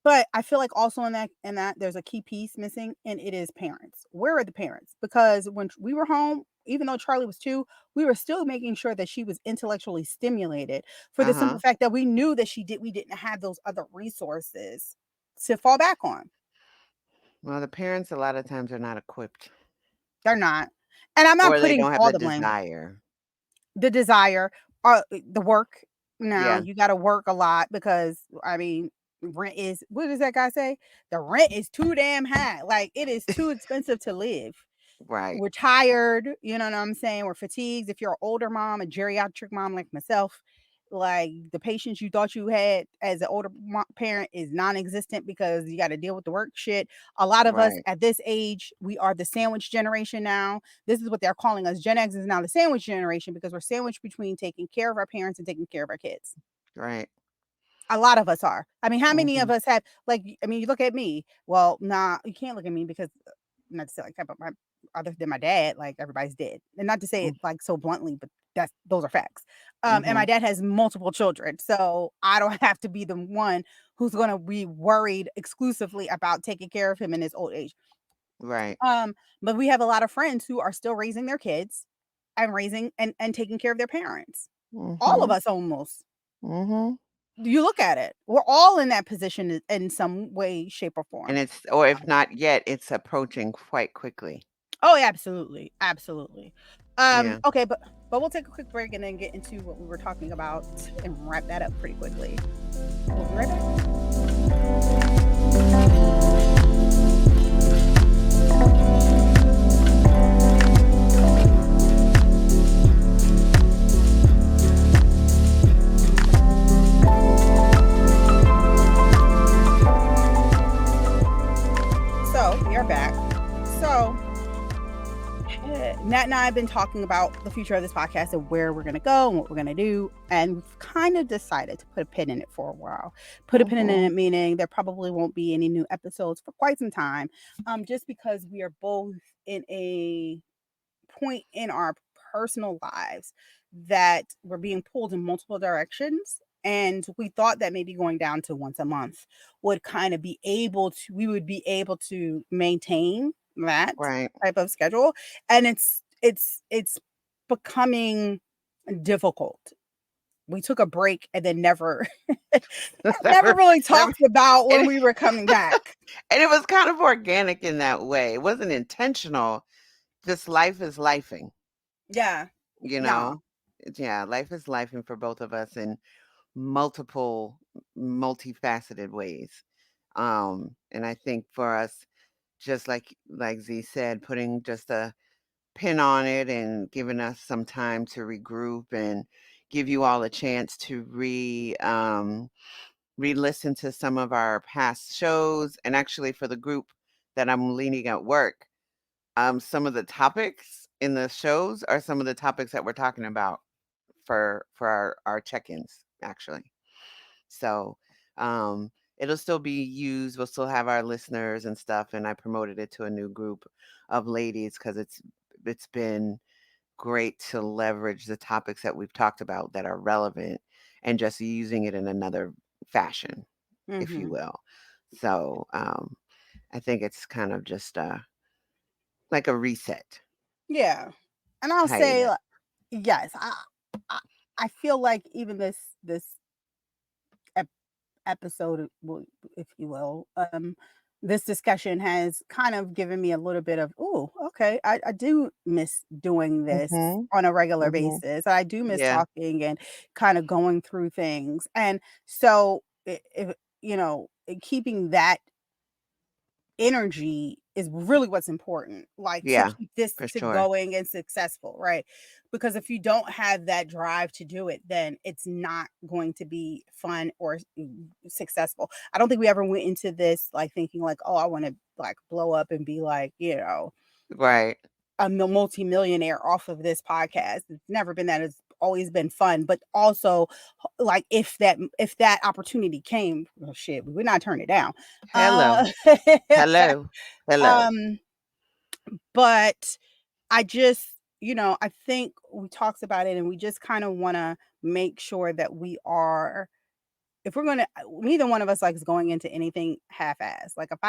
but I feel like also in that there's a key piece missing, and it is parents. Where are the parents? Because when we were home, even though Charlie was 2, we were still making sure that she was intellectually stimulated for the simple Uh-huh. fact that we knew that we didn't have those other resources to fall back on. Well, the parents a lot of times are not equipped They're not. And I'm not or they putting don't have all the the blame. desire. The desire, the work. Now Yeah, you got to work a lot because I mean, rent is what does that guy say? The rent is too damn high. Like it is too expensive to live. right. We're tired, you know what I'm saying? We're fatigued. If you're an older mom, a geriatric mom like myself, like the patience you thought you had as an older parent is non-existent because you got to deal with the work shit. A lot of us Right. at this age, we are the sandwich generation now. This is what they're calling us. Gen X is now the sandwich generation because we're sandwiched between taking care of our parents and taking care of our kids. Right. A lot of us are. I mean, how many of Mhm. us have, like, I mean, you look at me. Well, nah, you can't look at me because, not to say like that, but my, other than my dad, like everybody's dead. And not to say Mm. it like so bluntly, but those are facts. And my Mhm. dad has multiple children. So I don't have to be the one who's gonna be worried exclusively about taking care of him in his old age. Right. Um, but we have a lot of friends who are still raising their kids and raising and taking care of their parents. All of Mhm. us almost. Mhm. You look at it, we're all in that position in some way, shape, or And form. it's, or if not yet, it's approaching quite quickly. Oh, yeah, absolutely, absolutely. Yeah. Okay, but we'll take a quick break and then get into what we were talking about and wrap that up pretty quickly. We'll be right back. So we are back. So Nat and I have been talking about the future of this podcast and where we're going to go and what we're going to do. And we've kind of decided to put a pin in it for a while. Put a pin in Mhm. it, meaning there probably won't be any new episodes for quite some time, just because we are both in a point in our personal lives that we're being pulled in multiple directions. And we thought that maybe going down to once a month would kind of be able to, we would be able to maintain that Right. type of schedule. And it's becoming difficult. We took a break and then never never Never, really never, talked about when and we were coming back. and it was kind of organic in that way. It wasn't intentional. Just life is lifing, Yeah. you Yeah. know? Yeah, life is lifing for both of us in multiple, multifaceted ways. And I think for us, just like Z said, putting just a pin on it and giving us some time to regroup and give you all a chance to re-listen to some of our past shows. And actually, for the group that I'm leading at work, some of the topics in the shows are some of the topics that we're talking about for our check-ins, actually. So, it'll still be used. We'll still have our listeners and stuff, and I promoted it to a new group of ladies because it's been great to leverage the topics that we've talked about that are relevant and just using it in another fashion, if you Hmm. will. So, I think it's kind of just, like a reset Yeah. And I'll say, hiatus. yes, I I feel like even this ep episode, if you will, this discussion has kind of given me a little bit of, oh, okay, I do miss doing this Mhm, on a regular mhm. basis. I do miss Yeah, talking and kind of going through things. And so, if keeping that energy is really what's important, like to yeah, keep this for to sure. going and successful, right? Because if you don't have that drive to do it, then it's not going to be fun or successful. I don't think we ever went into this like thinking like, oh, I want to like blow up and be like, Right, a multi-millionaire off of this podcast. It's never been that. It's always been fun, but also like if that opportunity came, oh shit, we would not turn it down. hello, Uh hello, hello. um but I just, I think we talked about it and we just kind of want to make sure that we are, if we're going to, neither one of us likes going into anything half-ass. Like if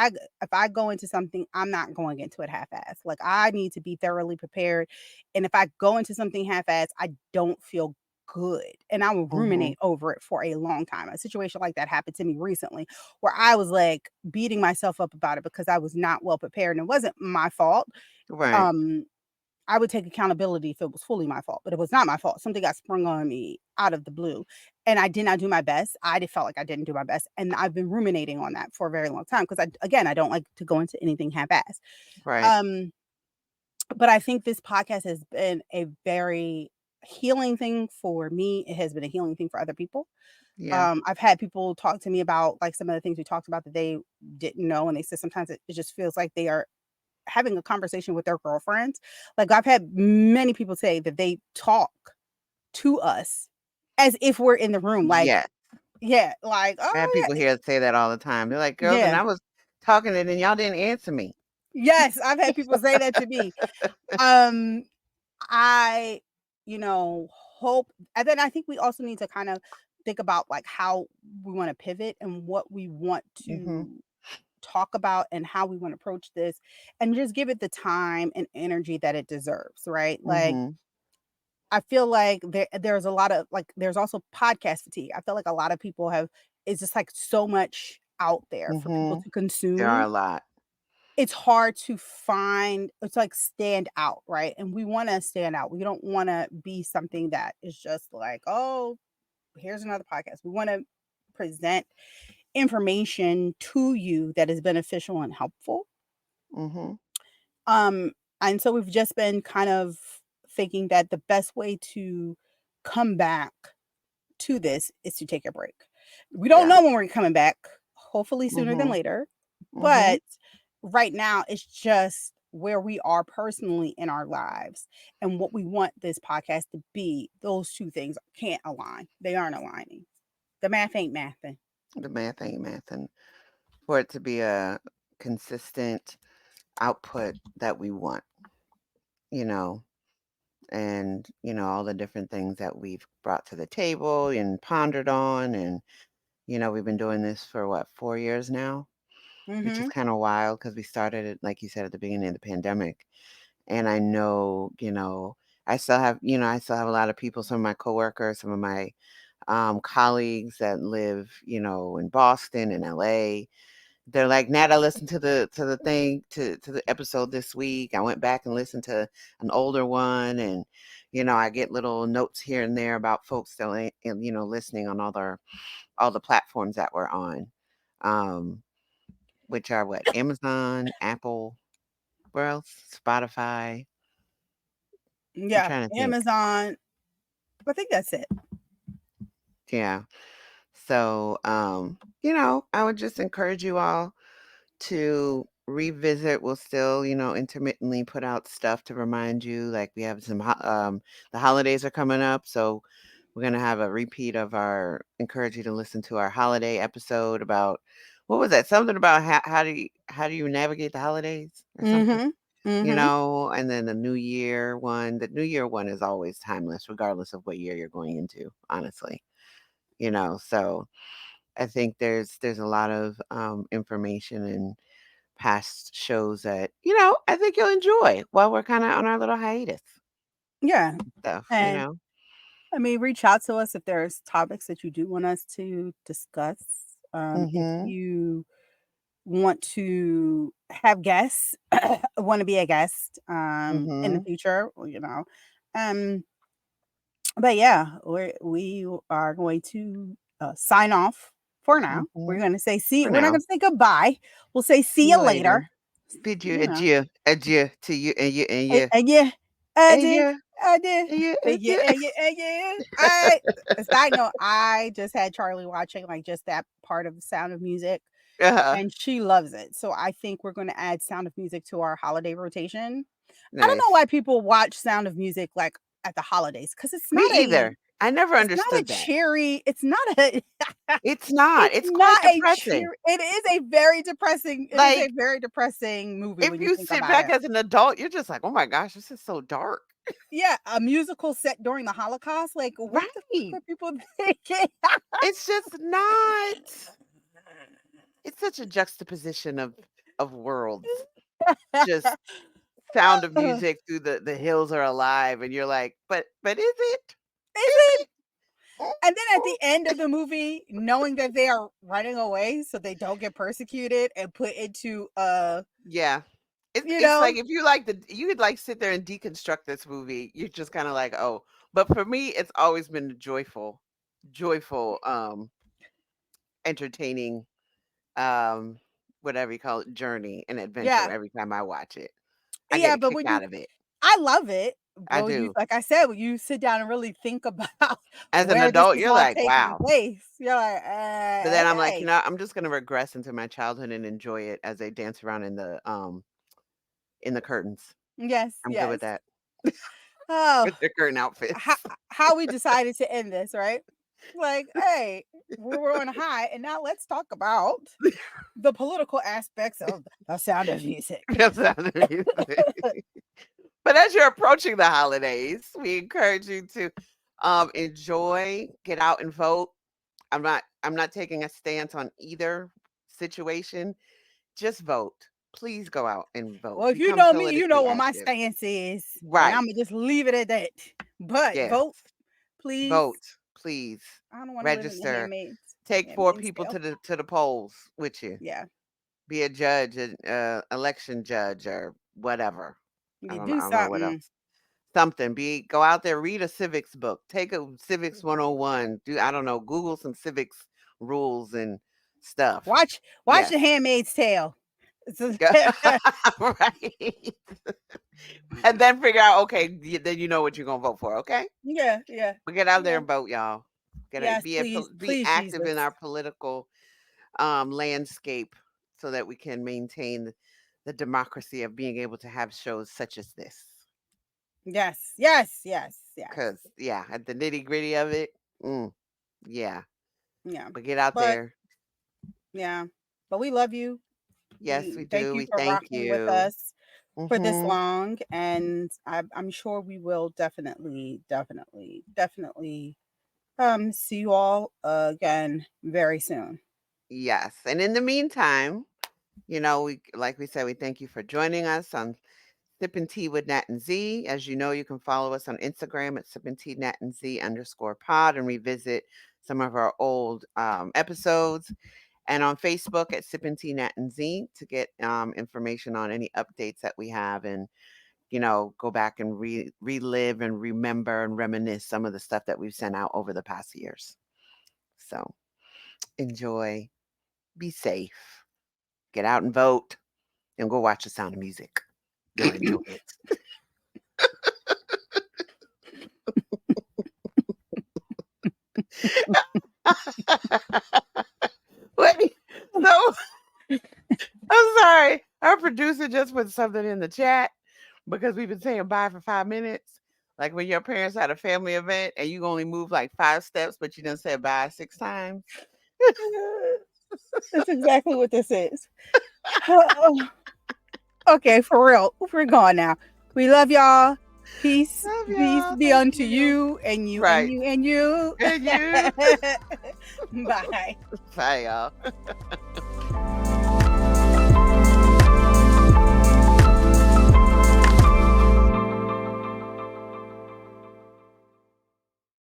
I go into something, I'm not going into it half-ass. Like I need to be thoroughly prepared. And if I go into something half-ass, I don't feel good and I will Mhm. ruminate over it for a long time. A situation like that happened to me recently where I was like beating myself up about it because I was not well prepared and it wasn't my fault. Right, um I would take accountability if it was fully my fault, but it was not my fault. Something got sprung on me out of the blue, and I did not do my best. I just felt like I didn't do my best, and I've been ruminating on that for a very long time because I don't like to go into anything half-assed. right. Um, but I think this podcast has been a very healing thing for me. It has been a healing thing for other people. Yeah. I've had people talk to me about like some of the things we talked about that they didn't know, and they said sometimes it just feels like they are having a conversation with their girlfriends. Like I've had many people say that they talk to us as if we're in the room. Like, Yeah. yeah, like, I have oh people yeah, here that say that all the time. They're like, "Girls, and yeah, I was talking and then y'all didn't answer me." yes, I've had people say that to me. Um, I, you know, hope, and then I think we also need to kind of think about like how we want to pivot and what we want Mhm. to talk about and how we want to approach this and just give it the time and energy that it deserves, right? Like Mhm. I feel like there's a lot of like there's also podcast fatigue. I feel like a lot of people have it's just like so much out there for people Mhm. to There are consume. a lot. It's hard to find it's like stand out, right? And we want to stand out. We don't want to be something that is just like, oh, here's another podcast. We want to present information to you that is beneficial and helpful. Mhm. Um, and so we've just been kind of thinking that the best way to come back to this is to take a break. We don't Yeah. know when we're coming back, hopefully sooner than Mhm. later, Mhm. but right now it's just where we are personally in our lives and what we want this podcast to be. Those two things can't align. They aren't aligning. The math ain't mathing. The math ain't math, and for it to be a consistent output that we want, you know, and, all the different things that we've brought to the table and pondered on, and, we've been doing this for what, 4 years now? Which is Mhm. kinda wild because we started it, like you said, at the beginning of the pandemic, and I know, I still have a lot of people, some of my coworkers, some of my, colleagues that live, in Boston and LA. They're like, "Nat, I listened to the episode this week. I went back and listened to an older one, and, I get little notes here and there about folks still listening on all the platforms that we're on." Um, which are what? Amazon, Apple, where else? Spotify. I'm Yeah, trying to think. Amazon. I think that's it. Yeah. So, I would just encourage you all to revisit. We'll still, intermittently put out stuff to remind you. Like we have the holidays are coming up, so we're gonna have a repeat of our encourage you to listen to our holiday episode about what was that? Something about how do you navigate the holidays or something? Mhm. Mhm. And then the New Year one. The New Year one is always timeless, regardless of what year you're going into. Honestly, so I think there's a lot of information and past shows that, I think you'll enjoy while we're kinda on our little hiatus Yeah, stuff, you and know? I mean, reach out to us if there's topics that you do want us to discuss. If Mhm, you want to have guests, want to be a guest in the mhm, future, um, but yeah, we are going to sign off for now. We're mhm. going to say see. For We're not now. going to say goodbye. We'll say see See you you later. later. Bid you You know, adieu, adieu to you and you and you. and yeah, I And did, you, I did. and you, And yeah, adieu. and yeah, and yeah. I a side note, I just had Charlie watching like just that part of the Sound of Music, Uh-huh. and she loves it. So I think we're gonna add Sound of Music to our holiday rotation. I don't know Nice. why people watch Sound of Music like at the holidays because Me either. I never it's not a understood that. cheery, it's not a It's not. it's It's quite not a depressing. cheer. It is a Like, very depressing movie if when you you think sit about back it. as an adult, you're just like, "Oh my gosh, this is so dark." Yeah, a musical set during the Holocaust, like, what the fuck Right. were people thinking? It's just not. It's such a juxtaposition of worlds. Just Sound of Is Music through the hills are alive, and you're like, "But is it? Is it? it?" Mm, And then at mm. the end of the movie, knowing that they are running away so they don't get persecuted and put into, Yeah. It's you it's know like if you could, like, sit there and deconstruct this movie, you're just kinda like, "Oh." But for me, it's always been a joyful, entertaining, um, whatever you call it, journey and adventure Yeah. every time I watch it. I get Yeah, a but kick when out you of it. I love it. I Well, you do. like I said, when you sit down and really think about As an where this adult, is you're all like, taking "Wow." place, you're like, But then I'm like, "You okay. know, I'm just gonna regress into my childhood and enjoy it as they dance around in the curtains." Yes, I'm good with yes. that. Oh, With their curtain how outfits. how we decided to end this, right? Like, hey, we were on a high, and now let's talk about the political aspects of the sound of music. That's how the music. But as you're approaching the holidays, we encourage you to, enjoy, get out and vote. I'm not taking a stance on either situation. Just vote. Please go out and vote. Well, if you Become know me, you know politically what my active. stance is, and Right. Imma just leave it at that. But Yes. vote, please. Vote, please. I don't wanna live in the Register. Take 4 handmaid's people tale. to the polls with you. Yeah, Be a judge, an election judge or whatever. you I do don't know what something. else. Something. Go out there, read a civics book. Take a civics 101. Do I don't know, Google some civics rules and stuff. Watch Yes. The Handmaid's Tale. It's Right. And then figure out, okay, then you know what you're gonna vote for, okay? yeah, yeah, But get out there yeah. and vote, y'all. Yes, please, Be please, active Jesus. in our political landscape so that we can maintain the democracy of being able to have shows such as this. Yes, yes, yes, yes. Because, yeah, at the nitty gritty of it, yeah. Yeah. But get out But there. yeah. But we love you. Yes, We we thank do. you We for thank rocking with you. us for this Hmm. long, and I'm sure we will definitely see you all again very soon. Yes. And in the meantime, like we said, we thank you for joining us on Sipping Tea with Nat and Z. As you know, you can follow us on Instagram at Sipping Tea Nat and Z _pod and revisit some of our old episodes. And on Facebook at Sipping Tea Nat and Z to get information on any updates that we have and, go back and relive and remember and reminisce some of the stuff that we've sent out over the past years. So enjoy, be safe, get out and vote, and go watch The Sound of Music. You'll enjoy it. Wait, so I'm sorry. Our producer just put something in the chat because we've been saying bye for 5 minutes. Like when your parents had a family event and you only move like 5 steps, but you done said bye 6 times. That's exactly what this is. Oh, okay, for real. We're gone now. We love y'all. Peace, Love peace y'all. be Thank unto you. you and you and Right. you and you. And you. Bye. Bye, y'all.